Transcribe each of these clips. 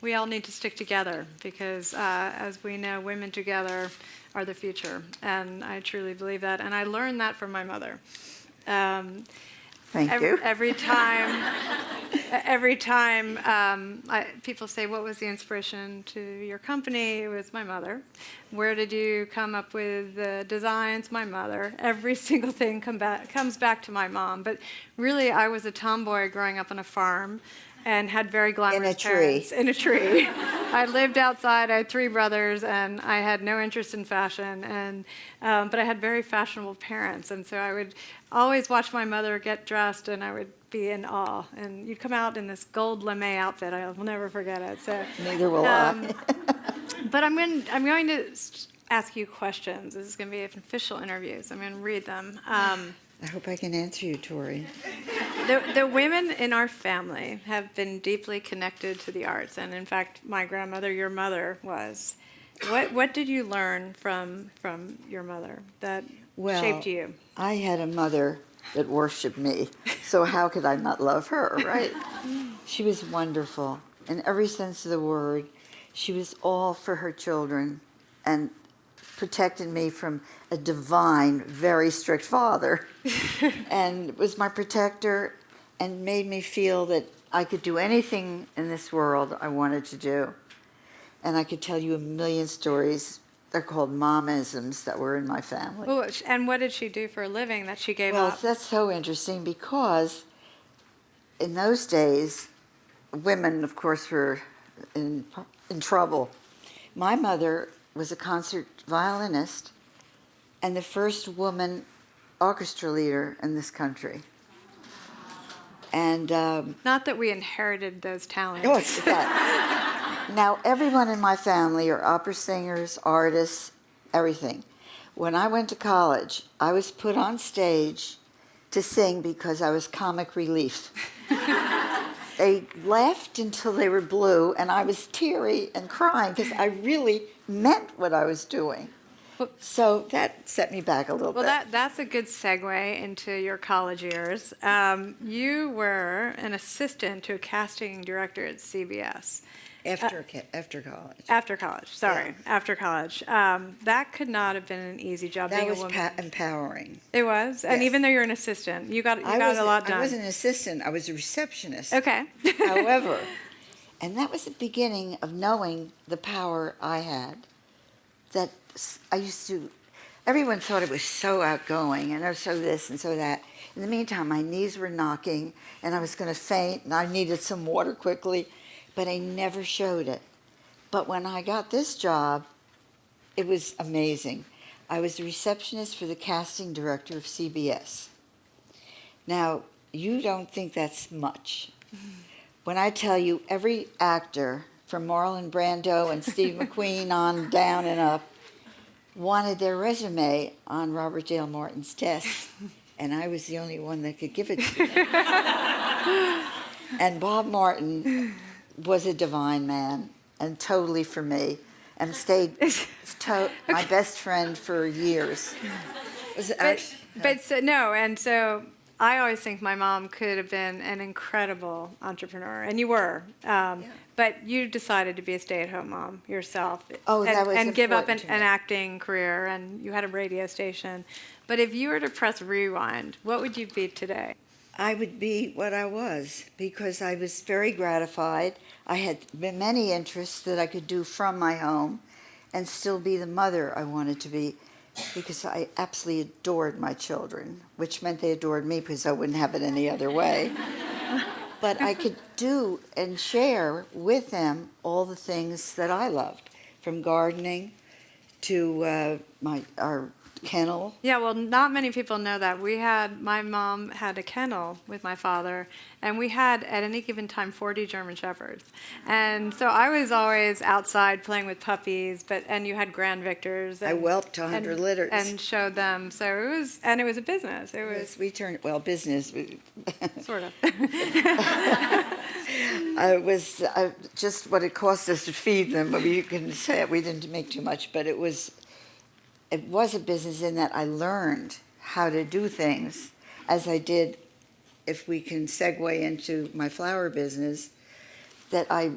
we all need to stick together because, as we know, women together are the future. And I truly believe that. And I learned that from my mother. Thank you. Every time people say, what was the inspiration to your company? It was my mother. Where did you come up with the designs? My mother. Every single thing comes back to my mom. But really, I was a tomboy growing up on a farm and had very glamorous parents. In a tree. I lived outside. I had 3 brothers, and I had no interest in fashion. But I had very fashionable parents, and so I would always watch my mother get dressed, and I would be in awe. And you'd come out in this gold lame outfit. I will never forget it. So neither will I. But I'm going to ask you questions. This is going to be an official interview, so I'm going to read them. I hope I can answer you, Tory. The women in our family have been deeply connected to the arts, and in fact, my grandmother, your mother, was. What did you learn from your mother that shaped you? I had a mother that worshipped me, so how could I not love her, right? She was wonderful in every sense of the word. She was all for her children and protected me from a divine, very strict father, and was my protector and made me feel that I could do anything in this world I wanted to do. And I could tell you a million stories. They're called momisms that were in my family. Well, and what did she do for a living that she gave up? Well, that's so interesting because in those days, women, of course, were in trouble. My mother was a concert violinist and the first woman orchestra leader in this country. And not that we inherited those talents. No, it's that. Now, everyone in my family are opera singers, artists, everything. When I went to college, I was put on stage to sing because I was comic relief. They laughed until they were blue, and I was teary and crying because I really meant what I was doing. So that set me back a little bit. Well, that's a good segue into your college years. You were an assistant to a casting director at CBS. After college. After college, sorry. Yeah. After college. That could not have been an easy job. That being was a woman. Empowering. It was? Yes. And even though you're an assistant, you got a lot done. I wasn't an assistant. I was a receptionist. Okay. However, and that was the beginning of knowing the power I had. That I used to, everyone thought it was so outgoing and so this and so that. In the meantime, my knees were knocking and I was going to faint and I needed some water quickly, but I never showed it. But when I got this job, it was amazing. I was the receptionist for the casting director of CBS. Now, you don't think that's much. When I tell you every actor from Marlon Brando and Steve McQueen on down and up wanted their resume on Robert Dale Martin's desk, and I was the only one that could give it to them. And Bob Martin was a divine man and totally for me, and stayed my best friend for years. So I always think my mom could have been an incredible entrepreneur, and you were. But you decided to be a stay-at-home mom yourself. Oh, that was and give up an important to me. acting career, and you had a radio station. But if you were to press rewind, what would you be today? I would be what I was because I was very gratified. I had many interests that I could do from my home and still be the mother I wanted to be, because I absolutely adored my children, which meant they adored me because I wouldn't have it any other way. But I could do and share with them all the things that I loved, from gardening to our kennel. Yeah, well, not many people know that. My mom had a kennel with my father, and we had, at any given time, 40 German Shepherds. And so I was always outside playing with puppies, and you had Grand Victors. I whelped 100 litters. And showed them. So it was a business. It was. Yes, we turned, business. Sort of. It was just what it cost us to feed them, but you can say we didn't make too much, but it was a business in that I learned how to do things, as I did, if we can segue into my flower business, that I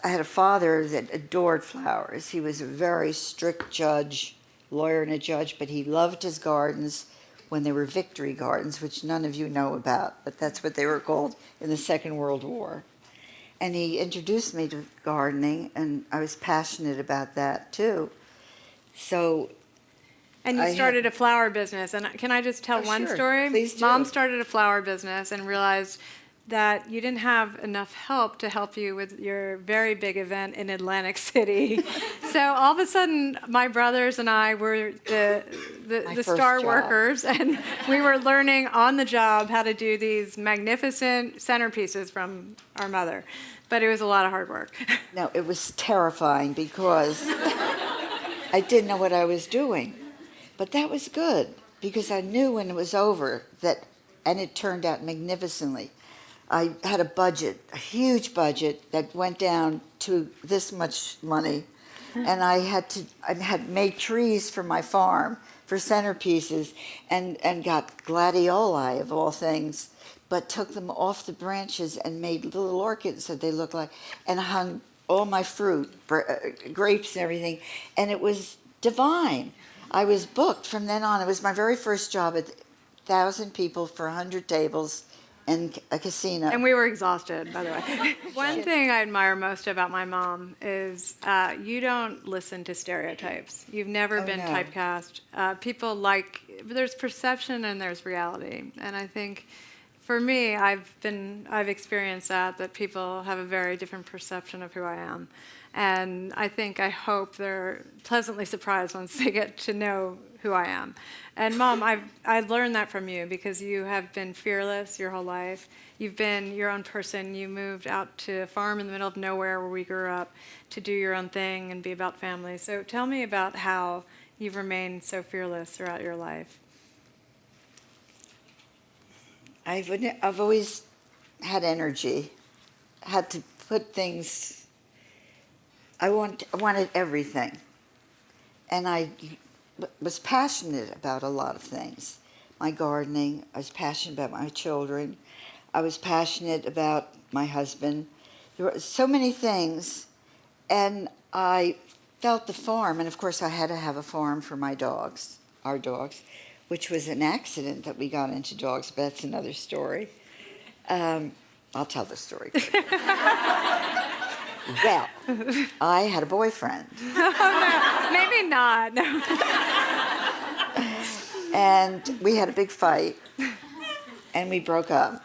I had a father that adored flowers. He was a very strict judge, lawyer and a judge, but he loved his gardens when they were victory gardens, which none of you know about, but that's what they were called in the Second World War. And he introduced me to gardening, and I was passionate about that too. So, And you started a flower business. And can I just tell one sure. story? Please do. Mom started a flower business and realized that you didn't have enough help to help you with your very big event in Atlantic City. So all of a sudden, my brothers and I were the star workers, and we were learning on the job how to do these magnificent centerpieces from our mother. But it was a lot of hard work. no, it was terrifying because I didn't know what I was doing. But that was good because I knew when it was over and it turned out magnificently. I had a budget, a huge budget that went down to this much money, and I had made trees for my farm for centerpieces, and got gladioli of all things, but took them off the branches and made little orchids that they looked like, and hung all my fruit, grapes and everything, and it was divine. I was booked from then on. It was my very first job at 1,000 people for 100 tables. And a casino. And we were exhausted, by the way. One thing I admire most about my mom is you don't listen to stereotypes. You've never been typecast. There's perception and there's reality. And I think for me, I've experienced that people have a very different perception of who I am. And I hope they're pleasantly surprised once they get to know who I am. And Mom, I've learned that from you because you have been fearless your whole life. You've been your own person. You moved out to a farm in the middle of nowhere where we grew up to do your own thing and be about family. So tell me about how you've remained so fearless throughout your life. I've always had energy, had to put things. I wanted everything, and I was passionate about a lot of things. My gardening, I was passionate about my children, I was passionate about my husband. There were so many things, and I felt the farm, and of course I had to have a farm for my dogs, our dogs, which was an accident that we got into dogs, but that's another story. I'll tell the story. Well, I had a boyfriend. Oh, no, maybe not. No. And we had a big fight, and we broke up.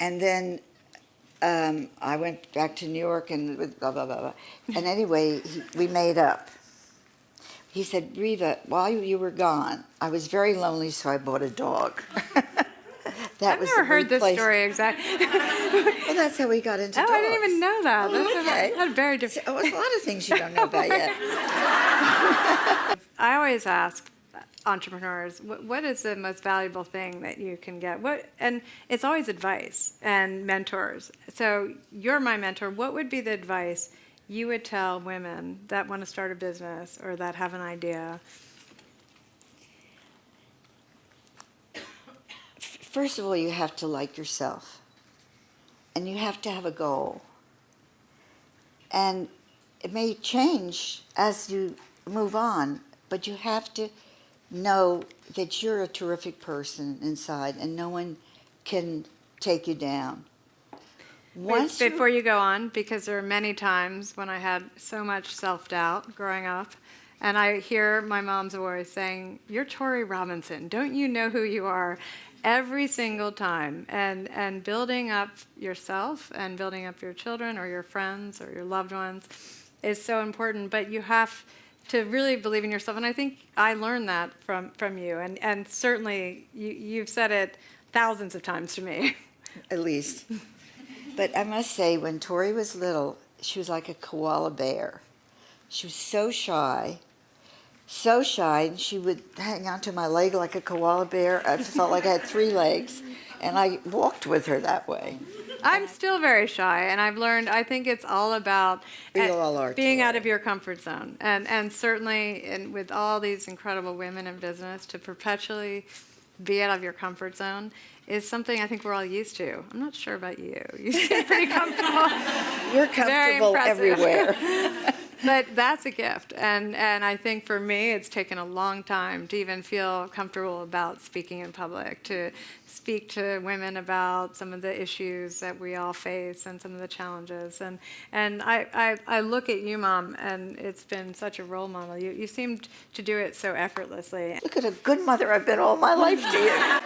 And then I went back to New York and blah, blah, blah, blah. And anyway, we made up. He said, Reva, while you were gone, I was very lonely, so I bought a dog. I've never heard this story exactly. Well, that's how we got into dogs. I didn't even know that. That's a very different. There's a lot of things you don't know about yet. I always ask entrepreneurs, what is the most valuable thing that you can get? And it's always advice and mentors. So you're my mentor. What would be the advice you would tell women that want to start a business or that have an idea? First of all, you have to like yourself, and you have to have a goal. And it may change as you move on, but you have to know that you're a terrific person inside, and no one can take you down. Before you go on, because there are many times when I had so much self-doubt growing up, and I hear my mom's voice saying, "You're Tory Robinson. Don't you know who you are?" Every single time. And building up yourself and building up your children or your friends or your loved ones is so important. But you have to really believe in yourself. And I think I learned that from you. And certainly you've said it thousands of times to me. At least. But I must say, when Tori was little, she was like a koala bear. She was so shy, and she would hang onto my leg like a koala bear. I felt like I had 3 legs, and I walked with her that way. I'm still very shy, and I've learned, I think it's all about being out of your comfort zone. And certainly with all these incredible women in business, to perpetually be out of your comfort zone is something I think we're all used to. I'm not sure about you. You seem pretty comfortable. You're Very comfortable impressive. everywhere. But that's a gift. And I think for me, it's taken a long time to even feel comfortable about speaking in public, to speak to women about some of the issues that we all face and some of the challenges. And I look at you, Mom, and it's been such a role model. You seem to do it so effortlessly. Look at a good mother I've been all my life to you.